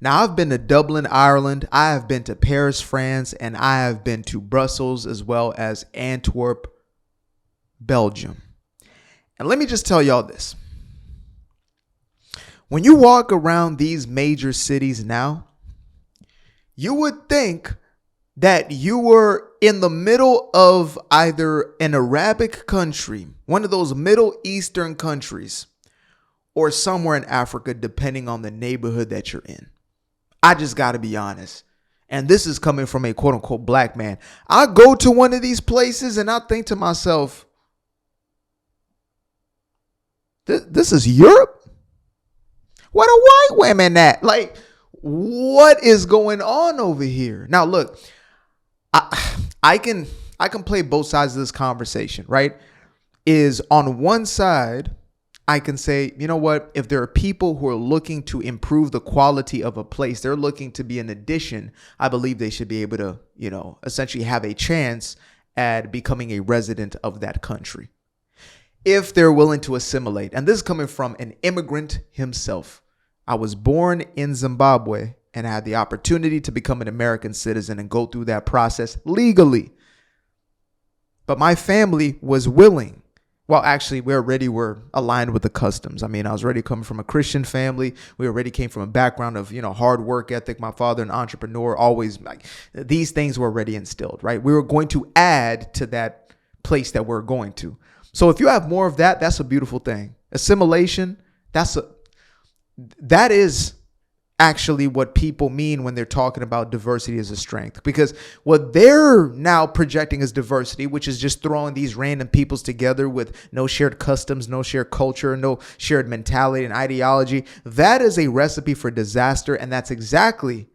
Now, I've been to Dublin, Ireland. I have been to Paris, France, and I have been to Brussels as well as Antwerp, Belgium. And let me just tell y'all this. When you walk around these major cities now, you would think that you were in the middle of either an Arabic country, one of those Middle Eastern countries, or somewhere in Africa, depending on the neighborhood that you're in. I just got to be honest. And this is coming from a quote unquote black man. I go to one of these places and I think to myself, this is Europe? Where the white women at? Like, what is going on over here? Now, look, I can play both sides of this conversation, right? Is on one side, I can say, you know what? If there are people who are looking to improve the quality of a place, they're looking to be an addition, I believe they should be able to, essentially have a chance at becoming a resident of that country, if they're willing to assimilate. And this is coming from an immigrant himself. I was born in Zimbabwe and I had the opportunity to become an American citizen and go through that process legally. But my family was willing. Well, actually, we already were aligned with the customs. I mean, I was already coming from a Christian family. We already came from a background of, hard work ethic. My father, an entrepreneur, always like these things were already instilled, right? We were going to add to that place that we're going to. So if you have more of that, that's a beautiful thing. Assimilation, that is actually what people mean when they're talking about diversity as a strength, because what they're now projecting as diversity, which is just throwing these random peoples together with no shared customs, no shared culture, no shared mentality and ideology, that is a recipe for disaster. And that's exactly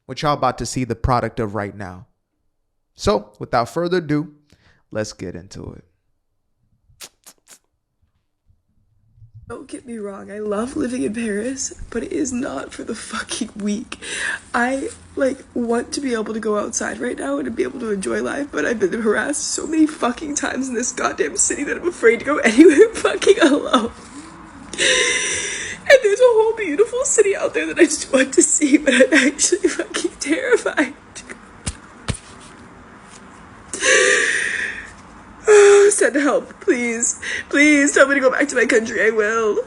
what y'all about to see the product of right now. So without further ado, let's get into it. Don't get me wrong, I love living in Paris, but it is not for the fucking weak. I, want to be able to go outside right now and to be able to enjoy life, but I've been harassed so many fucking times in this goddamn city that I'm afraid to go anywhere fucking alone. And there's a whole beautiful city out there that I just want to see, but I'm actually fucking terrified. Send help, please. Please tell me to go back to my country. I will.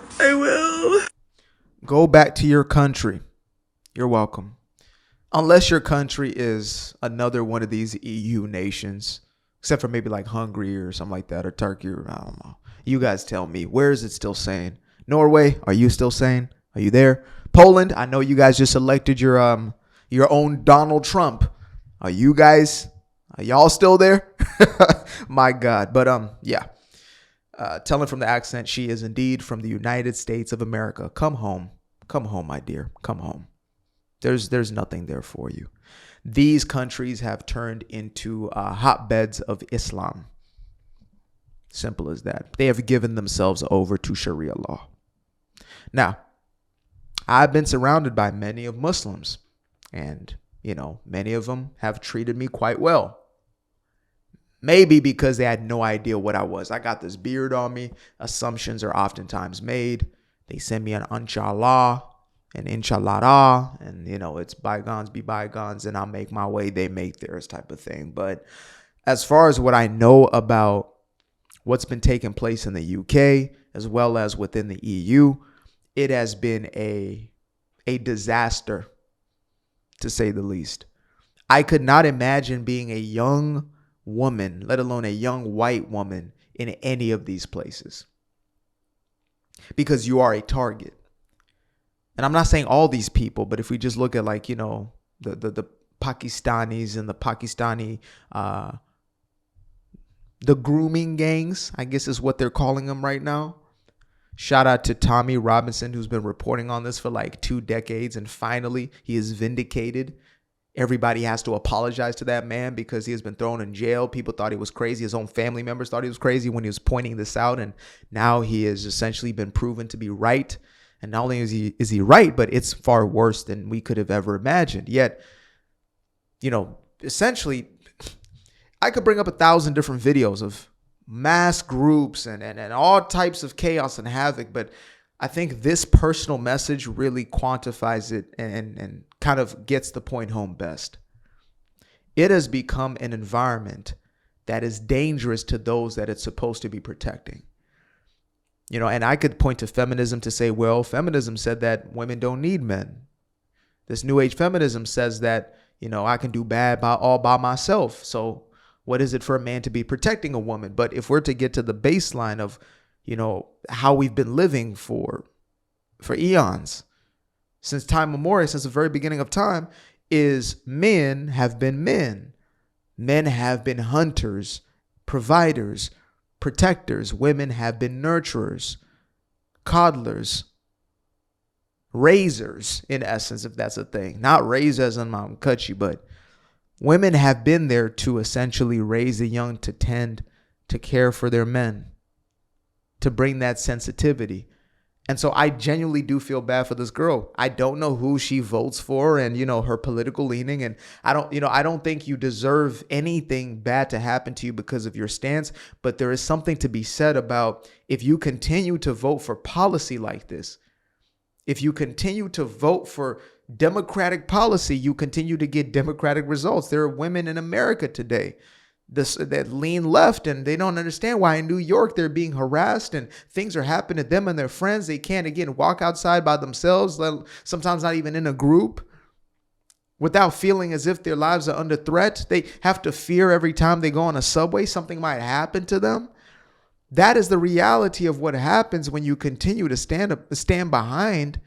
Go back to your country. You're welcome. Unless your country is another one of these EU nations, except for maybe like Hungary or something like that, or Turkey, or I don't know. You guys tell me. Where is it still sane? Norway, are you still sane? Are you there? Poland, I know you guys just elected your own Donald Trump. Are y'all still there? My God. But yeah. Telling from the accent, she is indeed from the United States of America. Come home. Come home, my dear. Come home. There's nothing there for you. These countries have turned into hotbeds of Islam. Simple as that. They have given themselves over to Sharia law. Now, I've been surrounded by many of Muslims, and many of them have treated me quite well. Maybe because they had no idea what I was. I got this beard on me. Assumptions are oftentimes made. They send me an inshallah, an inshallah, and it's bygones be bygones, and I'll make my way, they make theirs type of thing. But as far as what I know about what's been taking place in the UK as well as within the EU, it has been a disaster, to say the least. I could not imagine being a young woman, let alone a young white woman, in any of these places, because you are a target. And I'm not saying all these people, but if we just look at the Pakistanis and the Pakistani the grooming gangs, I guess is what they're calling them right now. Shout out to Tommy Robinson, who's been reporting on this for 2 decades, and finally he is vindicated. Everybody has to apologize to that man because he has been thrown in jail. People thought he was crazy. His own family members thought he was crazy when he was pointing this out. And now he has essentially been proven to be right. And not only is he right, but it's far worse than we could have ever imagined. Yet, essentially, I could bring up 1,000 different videos of mass groups and all types of chaos and havoc. But I think this personal message really quantifies it and kind of gets the point home best. It has become an environment that is dangerous to those that it's supposed to be protecting. And I could point to feminism to say, well, feminism said that women don't need men. This new age feminism says that, I can do bad all by myself. So what is it for a man to be protecting a woman? But if we're to get to the baseline of, how we've been living for eons, since time immemorial, since the very beginning of time, is men have been men. Men have been hunters, providers, protectors. Women have been nurturers, coddlers, raisers, in essence, if that's a thing. Not raise as in Mom cut you, but women have been there to essentially raise the young, to tend, to care for their men, to bring that sensitivity. And so I genuinely do feel bad for this girl. I don't know who she votes for and, her political leaning. And I don't think you deserve anything bad to happen to you because of your stance. But there is something to be said about if you continue to vote for policy like this, if you continue to vote for democratic policy, you continue to get democratic results. There are women in America today that lean left, and they don't understand why in New York they're being harassed and things are happening to them and their friends. They can't, again, walk outside by themselves, sometimes not even in a group, without feeling as if their lives are under threat. They have to fear every time they go on a subway something might happen to them. That is the reality of what happens when you continue to stand behind,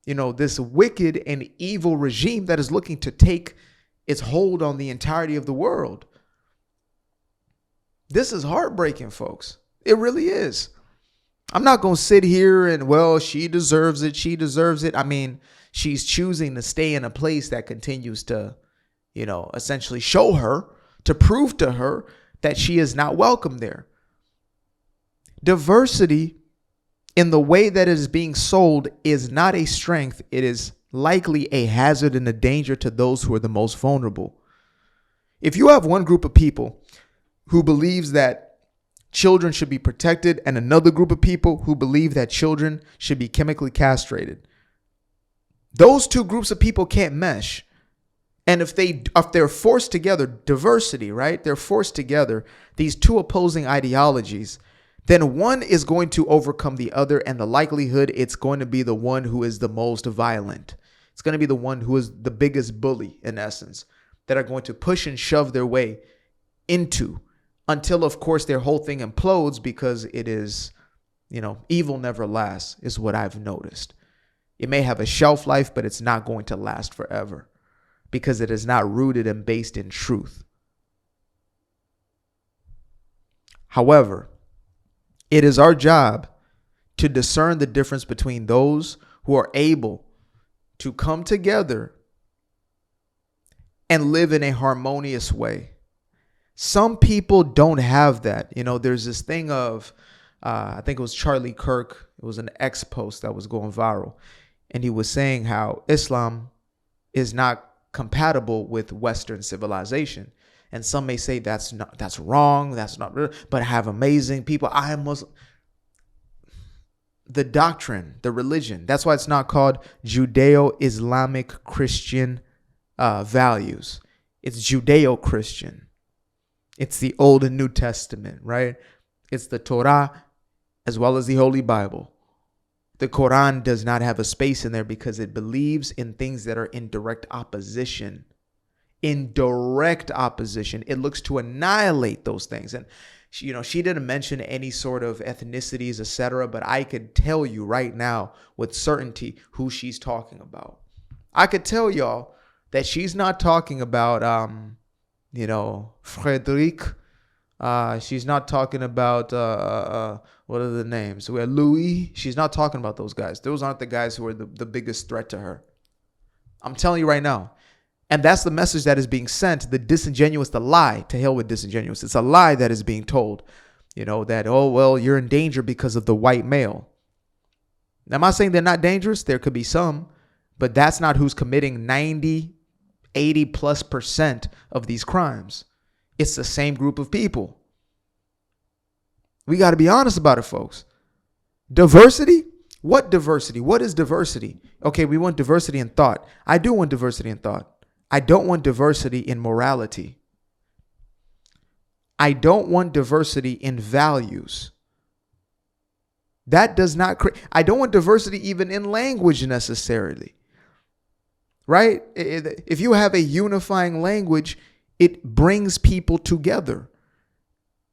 this wicked and evil regime that is looking to take its hold on the entirety of the world. This is heartbreaking, folks. It really is. I'm not going to sit here and, well, she deserves it. She deserves it. I mean, she's choosing to stay in a place that continues to, essentially show her, to prove to her that she is not welcome there. Diversity in the way that it is being sold is not a strength. It is likely a hazard and a danger to those who are the most vulnerable. If you have one group of people who believes that children should be protected and another group of people who believe that children should be chemically castrated, those two groups of people can't mesh. And if they're forced together, diversity, right? They're forced together, these two opposing ideologies, then one is going to overcome the other, and the likelihood it's going to be the one who is the most violent. It's going to be the one who is the biggest bully, in essence, that are going to push and shove their way into, until, of course, their whole thing implodes, because it is, evil never lasts, is what I've noticed. It may have a shelf life, but it's not going to last forever because it is not rooted and based in truth. However, it is our job to discern the difference between those who are able to come together and live in a harmonious way. Some people don't have that. There's this thing of, I think it was Charlie Kirk. It was an X post that was going viral. And he was saying how Islam is not compatible with Western civilization. And some may say that's wrong. That's not real, but I have amazing people. I am Muslim. The doctrine, the religion, that's why it's not called Judeo-Islamic Christian values. It's Judeo-Christian. It's the Old and New Testament, right? It's the Torah as well as the Holy Bible. The Quran does not have a space in there because it believes in things that are in direct opposition. In direct opposition. It looks to annihilate those things. And she didn't mention any sort of ethnicities, etc., but I could tell you right now with certainty who she's talking about. I could tell y'all that she's not talking about Frederick. She's not talking about what are the names? We have Louis. She's not talking about those guys. Those aren't the guys who are the biggest threat to her. I'm telling you right now. And that's the message that is being sent. The disingenuous, the lie. To hell with disingenuous. It's a lie that is being told. That, oh, well, you're in danger because of the white male. Now, am I saying they're not dangerous? There could be some. But that's not who's committing 90, 80+% of these crimes. It's the same group of people. We got to be honest about it, folks. Diversity What diversity? What is diversity? Okay, we want diversity in thought. I do want diversity in thought. I don't want diversity in morality. I don't want diversity in values. That does not create, I don't want diversity even in language necessarily. Right? If you have a unifying language, it brings people together.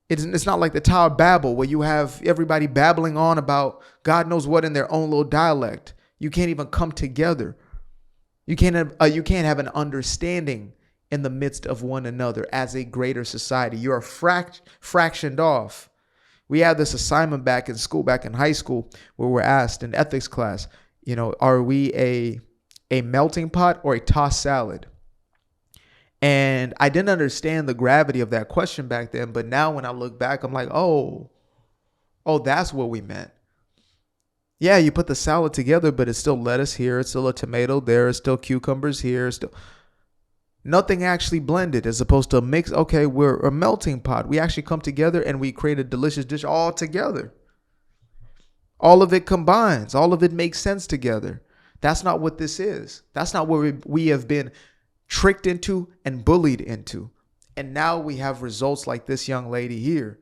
It's not like the Tower of Babel where you have everybody babbling on about God knows what in their own little dialect. You can't even come together. You can't have an understanding in the midst of one another as a greater society. You are fractioned off. We had this assignment back in school, back in high school, where we're asked in ethics class, are we a melting pot or a tossed salad? And I didn't understand the gravity of that question back then. But now when I look back, I'm like, oh, that's what we meant. Yeah, you put the salad together, but it's still lettuce here. It's still a tomato there. It's still cucumbers here. Still nothing actually blended as opposed to a mix. Okay, we're a melting pot. We actually come together and we create a delicious dish all together. All of it combines. All of it makes sense together. That's not what this is. That's not what we have been tricked into and bullied into. And now we have results like this young lady here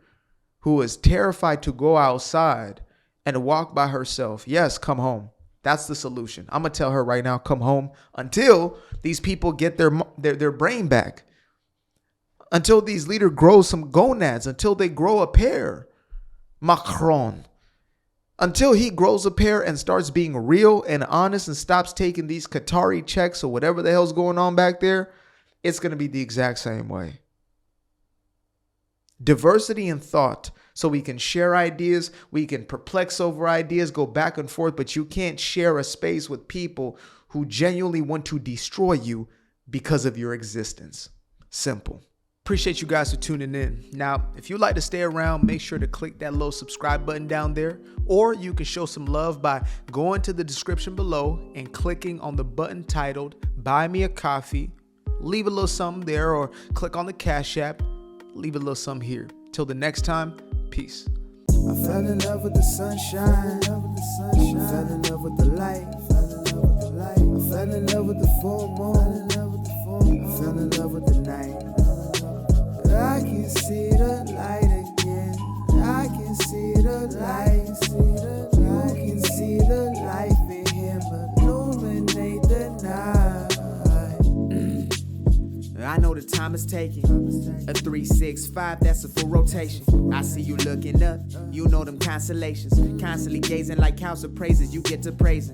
who is terrified to go outside and walk by herself. Yes, come home. That's the solution. I'm going to tell her right now, come home until these people get their brain back. Until these leaders grow some gonads, until they grow a pair. Macron. Until he grows a pair and starts being real and honest and stops taking these Qatari checks or whatever the hell's going on back there, it's going to be the exact same way. Diversity in thought, so we can share ideas, we can perplex over ideas, go back and forth, but you can't share a space with people who genuinely want to destroy you because of your existence. Simple. Appreciate you guys for tuning in. Now, if you'd like to stay around, make sure to click that little subscribe button down there, or you can show some love by going to the description below and clicking on the button titled Buy Me a Coffee. Leave a little something there, or click on the Cash App. Leave a little something here. Till the next time, peace. I fell in love with the sunshine. I fell in love with the light. I fell in love with the full moon. I fell in love with the night. I can see the light again. I can see the light. You can see the life in him illuminate the night. I know the time is taking. A 365, that's a full rotation. I see you looking up, you know them constellations. Constantly gazing like house of praises, you get to praising.